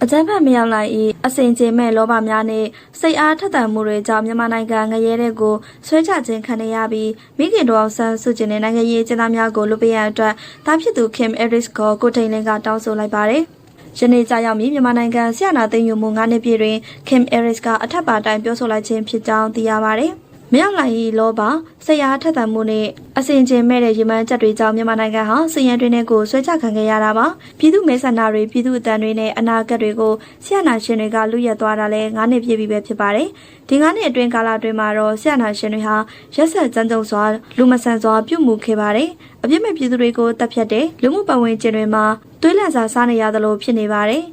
အကြမ်းဖက်မြောက်လိုက်၏အစင်ကျင်မဲ့လောဘများနှင့်စိတ်အားထက်သန်မှုတွေကြောင့်မြန်မာနိုင်ငံငရဲတဲ့ကိုဆွဲချခြင်းခံရပြီးမိခင်တော်ဆန်းစုကြည်နဲ့နိုင်ငံရေးကျင်းသားများကိုလွတ်ပေးရန်အတွက်တာဖြစ်သူ Kim Aris ကိုထိန်လင်းကတောင်းဆိုလိုက်ပါတယ်။ယနေ့ကြာရောက်ပြီးမြန်မာနိုင်ငံဆရာနာသိမ်းယူမှု9နှစ်ပြည့်တွင် Kim Aris ကအထက်ပါတိုင်းပြောဆိုလိုက်ခြင်းဖြစ်ကြောင်းသိရပါတယ်။မြောက်လိုက်၏လောဘစိတ်အားထက်သန်မှုနဲ့အစင်ကျင်မဲ့တဲ့ရမန်းချက်တွေကြောင့်မြန်မာနိုင်ငံဟာစည်ရန်တွင်နဲ့ကိုဆွဲချခံခဲ့ရတာပါပြည်သူမဲဆန္ဒတွေပြည်သူအတန်တွေနဲ့အနာဂတ်တွေကိုဆရာနာရှင်တွေကလူရက်သွားတာလဲ9နှစ်ပြည့်ပြီပဲဖြစ်ပါတယ်ဒီ9နှစ်အတွင်းကာလအတွင်းမှာတော့ဆရာနာရှင်တွေဟာရက်ဆက်ကြမ်းကြုတ်စွာလူမဆန်စွာပြုမှုခဲ့ပါတယ်အပြစ်မဲ့ပြည်သူတွေကိုတပ်ဖြတ်တဲ့လူမှုပတ်ဝန်းကျင်တွေမှာသွေးလန့်စာစားနေရသလိုဖြစ်နေပါတယ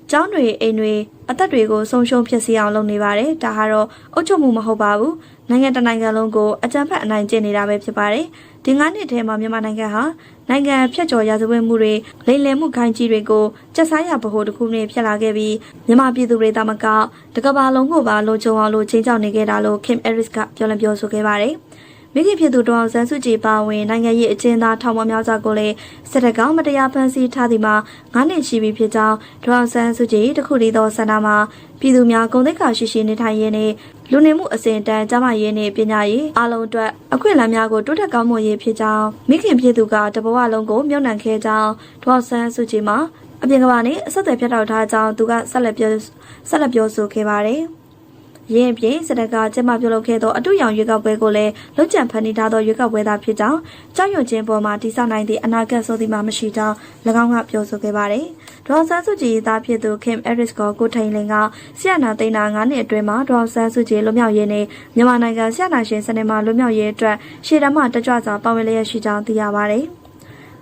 ်ကျောင်းတွေအိမ်တွေအသက်တွေကိုဆုံးရှုံးဖြစ်စေအောင်လုပ်နေပါတယ်ဒါဟာတော့အုပ်ချုပ်မှုမဟုတ်ပါဘူးနိုင်ငံတနိုင်ငံလုံးကိုအကြမ်းဖက်အနိုင်ကျင့်နေတာပဲဖြစ်ပါတယ်ဒီ9နှစ်ထဲမှာမြန်မာနိုင်ငံဟာနိုင်ငံဖြတ်ကျော်ရာဇဝတ်မှုတွေလိမ်လည်မှုခိုင်းကြီးတွေကိုကျက်စားရဗဟိုတစ်ခုနဲ့ဖြစ်လာခဲ့ပြီးမြန်မာပြည်သူတွေတမကတကဘာလုံးကိုပါလုံခြုံအောင်လို့ချင်းချောက်နေခဲ့တာလို့ Kim Aris ကပြောဆိုခဲ့ပါတယ်မိခင်ဖြစ်သူဒေါအောင်ဆန်းစုကြည်ပါဝင်နိုင်ငံရေးအကျဉ်းသားထောင်ပေါ်များစွာကိုလည်းစစ်တပ်ကမတရားဖမ်းဆီးထားသည်မှာ9နှစ်ရှိပြီဖြစ်ကြောင်းဒေါအောင်ဆန်းစုကြည်တခုတည်းသောဆန္ဒမှာပြည်သူများဂုဏ်သိက္ခာရှိရှိနေထိုင်ရင်းနဲ့လူနေမှုအစဉ်အတန်းကျန်းမာရေးနဲ့ပညာရေးအားလုံးအတွက်အခွင့်အလမ်းများကိုတိုးတက်ကောင်းမွန်ရေးဖြစ်ကြောင်းမိခင်ဖြစ်သူကတဘဝလုံးကိုမြုပ်နှံခဲ့ကြောင်းဒေါအောင်ဆန်းစုကြည်မှာအပြင်ကမ္ဘာနဲ့အဆက်အသွယ်ဖြတ်တောက်ထားကြောင်းသူကဆက်လက်ပြောဆိုခဲ့ပါတယ်ရင်းပြင်းစတကကျမပြုလုပ်ခဲ့သောအတူရောင်ရွေးကောက်ပွဲကိုလည်းလုံခြံဖန်တီးထားသောရွေးကောက်ပွဲသားဖြစ်ကြောင်းကြောက်ရွံ့ခြင်းပေါ်မှာတည်ဆောက်နိုင်သည့်အနာဂတ်ဆိုသည်မှာမရှိကြောင်း၎င်းကပြောဆိုခဲ့ပါတယ်။ဒေါ်ဆန်းစုကြည်သားဖြစ်သူ Kim Aris ကိုထိန်လင်းကဆရာနာသိန်းနာ9နှစ်အတွင်းမှာဒေါ်ဆန်းစုကြည်လွတ်မြောက်ရေးနဲ့မြန်မာနိုင်ငံဆရာနာရှင်စနစ်မှာလွတ်မြောက်ရေးအတွက်ရှေ့တန်းမှတကြွစွာပါဝင်လျက်ရှိကြောင်းသိရပါတယ်။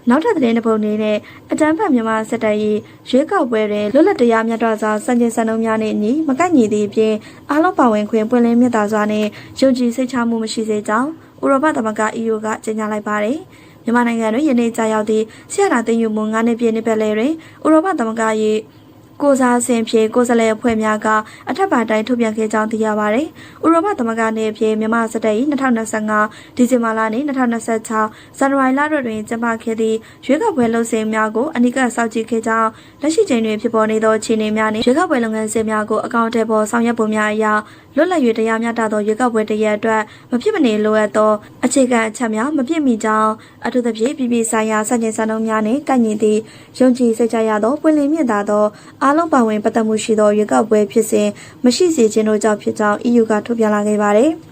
နောက်ထပ်သတင်းတစ်ပုဒ်အနေနဲ့အကြမ်းဖက်မြန်မာစစ်တပ်၏ရွေးကောက်ပွဲတွင်လွတ်လပ်တရားမျှတစွာစံချိန်စံနှုန်းများနှင့်ညီမကိုက်ညီသည့်အပြင်အားလုံးပါဝင်ခွင့်ပွင့်လင်းမြတ်တာစွာနှင့်ယုံကြည်စိတ်ချမှုမရှိစေကြောင်းဥရောပသမဂ္ဂ EU ကကြေညာလိုက်ပါတယ်။မြန်မာနိုင်ငံတွင်ယနေ့ကြာရောက်သည့်ဆရာနာသိမ်းယူမှု9နှစ်ပြည့်နှစ်ပတ်လည်တွင်ဥရောပသမဂ္ဂ၏ကိုစားဆင်ဖြေကိုယ်စားလှယ်အဖွဲ့များကအထက်ပါတိုင်းထုတ်ပြန်ခဲ့ကြောင်းသိရပါတယ်။ဥရောပသမဂ္ဂနယ်ဖြင့်မြန်မာစစ်တပ်၏2025ဒီဇင်ဘာလနှင့်2026ဇန်နဝါရီလတွင်ကျင်းပခဲ့သည့်ရွေးကောက်ပွဲလုပ်စဉ်များကိုအနီးကပ်စောင့်ကြည့်ခဲ့ကြောင်းလက်ရှိချိန်တွင်ဖြစ်ပေါ်နေသောအခြေအနေများနှင့်ရွေးကောက်ပွဲလုပ်ငန်းစဉ်များကိုအကောင့်ထဲပေါ်ဆောင်ရွက်ပုံများအရလွတ်လပ်၍တရားမျှတသောရွေးကောက်ပွဲတစ်ရက်အတွက်မဖြစ်မနေလိုအပ်သောအခြေခံအချက်များမပြည့်မီကြောင်းအထူးသဖြင့်ပြည်ပဆိုင်ရာစံချိန်စံနှုန်းများနှင့်ကိုက်ညီသည့်ယုံကြည်စိတ်ချရသောပွင့်လင်းမြင့်သာသောအားလုံးပါဝင်ပတ်သက်မှုရှိသောရွေးကောက်ပွဲဖြစ်စဉ်မရှိစေခြင်းတို့ကြောင့်ဖြစ်ကြောင်း EU ကထုတ်ပြန်လာခဲ့ပါတယ်။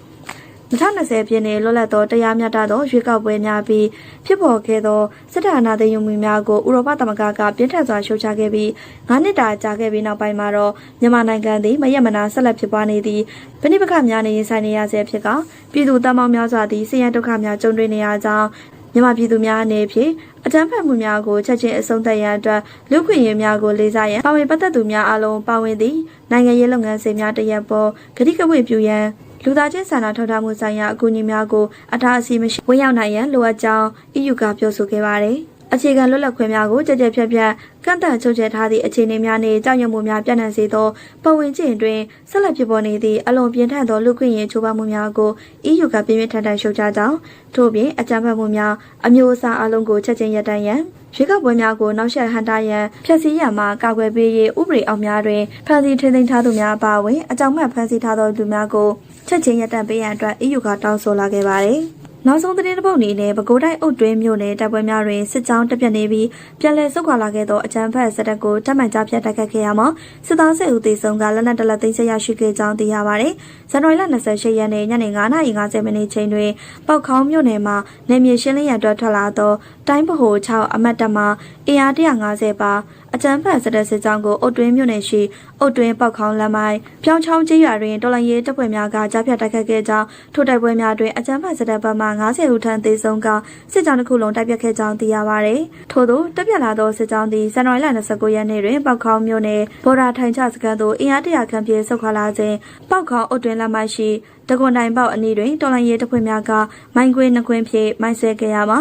2020ပြည့်နှစ်လွတ်လပ်သောတရားမျှတသောရွေးကောက်ပွဲများပြီးဖြစ်ပေါ်ခဲ့သောစစ်တပ်အာဏာသိမ်းမှုများကိုဥရောပသမဂ္ဂကပြင်းထန်စွာရှုတ်ချခဲ့ပြီး9နှစ်တာကြာခဲ့ပြီးနောက်ပိုင်းမှာတော့မြန်မာနိုင်ငံသည်မရက်မနာဆက်လက်ဖြစ်ပွားနေသည့်ပဋိပက္ခများနဲ့ရင်ဆိုင်နေရဆဲဖြစ်ကပြည်သူတမောင်များစွာသည့်ဆင်းရဲဒုက္ခများကြုံတွေ့နေရကြောင်းမြန်မာပြည်သူများအနေဖြင့်အကြမ်းဖက်မှုများကိုချက်ချင်းအဆုံးသတ်ရန်အတွက်လူ့ခွင့်ရေးများကိုလေးစားရန်ပါဝင်ပတ်သက်သူများအားလုံးပါဝင်သည့်နိုင်ငံရေးလုပ်ငန်းစဉ်များတရက်ပေါ်ဂတိကဝတ်ပြုရန်လူသားချင်းစာနာထောက်ထားမှုဆိုင်ရာအကူအညီများကိုအထာအစီမရှိဝင်ရောက်နိုင်ရန်လိုအပ်ကြောင်း EU ကပြောဆိုခဲ့ပါတယ်။အခြေခံလွတ်လပ်ခွင့်များကိုကြကြဖြတ်ဖြတ်ကန့်သတ်ချုပ်ချယ်ထားသည့်အခြေအနေများနှင့်ကြောက်ရွံ့မှုများပြန့်နှံ့စေသောပတ်ဝန်းကျင်တွင်ဆက်လက်ဖြစ်ပေါ်နေသည့်အလွန်ပြင်းထန်သောလူ့ခွင့်ရေးချိုးဖောက်မှုများကို EU ကပြင်းပြထန်ထန်ရှုတ်ချကြောင်းထို့ပြင်အကြမ်းဖက်မှုများအမျိုးအစားအလုံးကိုချက်ချင်းရပ်တန့်ရန်ရွေးကောက်ပွဲများကိုနောက်ဆက်ဟန်တာရန်ဖျက်ဆီးရန်မှကာကွယ်ပေးရေးဥပဒေအောက်များတွင်ဖန်ဆီးထိန်းသိမ်းထားသူများအပါအဝင်အကြောင်းမဲ့ဖန်ဆီးထားသောလူများကိုချက်ချင်းရပ်တန့်ပေးရန်အတွက် EU ကတောင်းဆိုလာခဲ့ပါတယ်။နောက်ဆုံးသတင်းတစ်ပုဒ်အနေနဲ့ပဲခူးတိုင်းအုပ်တွင်းမြို့နယ်တပ်ပွဲများတွင်စစ်ကြောင်းတက်ပြတ်နေပြီးပြန်လည်ဆုတ်ခွာလာခဲ့သောအကြမ်းဖက်စစ်တပ်ကိုတပ်မှန်ကြားဖြတ်တိုက်ခတ်ခဲ့ရမှာစစ်သား10ဦးသေဆုံးကလက်နက်တလက်သိမ်းဆည်းရရှိခဲ့ကြောင်းသိရပါတယ်။ဇန်နဝါရီလ28ရက်နေ့ညနေ9:50မိနစ်ချိန်တွင်ပေါက်ခေါင်းမြို့နယ်မှာနယ်မြေရှင်းလင်းရန်အတွက်ထွက်လာသောတိုင်းဗဟို6အမတ်တပ်မှအင်အား150ပါအကြမ်းဖက်စစ်တပ်စစ်ကြောင်းကိုအုတ်တွင်းမြို့နယ်ရှိအုတ်တွင်းပေါက်ခေါင်းလမ်းမိုင်ပြောင်းချောင်းကျေးရွာတွင်တော်လှန်ရေးတပ်ဖွဲ့များကကြားဖြတ်တိုက်ခတ်ခဲ့ကြောင်းထိုတိုက်ပွဲများတွင်အကြမ်းဖက်စစ်တပ်ဘက်မှ90ဦးထံသေဆုံးကစစ်ကြောင်းတစ်ခုလုံးတိုက်ပြတ်ခဲ့ကြောင်းသိရပါတယ်။ထို့သောတပ်ပြတ်လာသောစစ်ကြောင်းသည်ဇန်နဝါရီလ29ရက်နေ့တွင်ပေါက်ခေါင်းမြို့နယ်ဘော်ဒါထိုင်ချစခန်းသို့အင်အား100ခန့်ဖြင့်ဆုတ်ခွာလာခြင်းပေါက်ခေါင်းအုတ်တွင်းလမ်းမိုင်ရှိတကွန်တိုင်ပေါက်အနီးတွင်တော်လှန်ရေးတပ်ဖွဲ့များကမိုင်းကွင်း2ကွင်းဖြင့်မိုင်းဆွဲခဲ့ရမှာ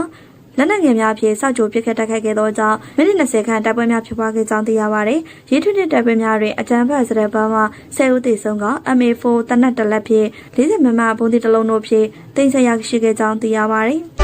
လက်နက်ငယ်များဖြင့်စောက်ကြိုပစ်ခတ်တိုက်ခိုက်ခဲ့သောကြောင့်မိနစ်20ခန့်တိုက်ပွဲများဖြစ်ပွားခဲ့ကြောင်းသိရပါတယ်။ရေးထွေးတဲ့တိုက်ပွဲများတွင်အကြမ်းဖက်စစ်တပ်ဘက်မှ10ဦးသေဆုံးက MA4 တနက်တလက်ဖြင့်40မမဘုံသီးတစ်လုံးတို့ဖြင့်တင်ဆက်ရရှိခဲ့ကြောင်းသိရပါတယ်။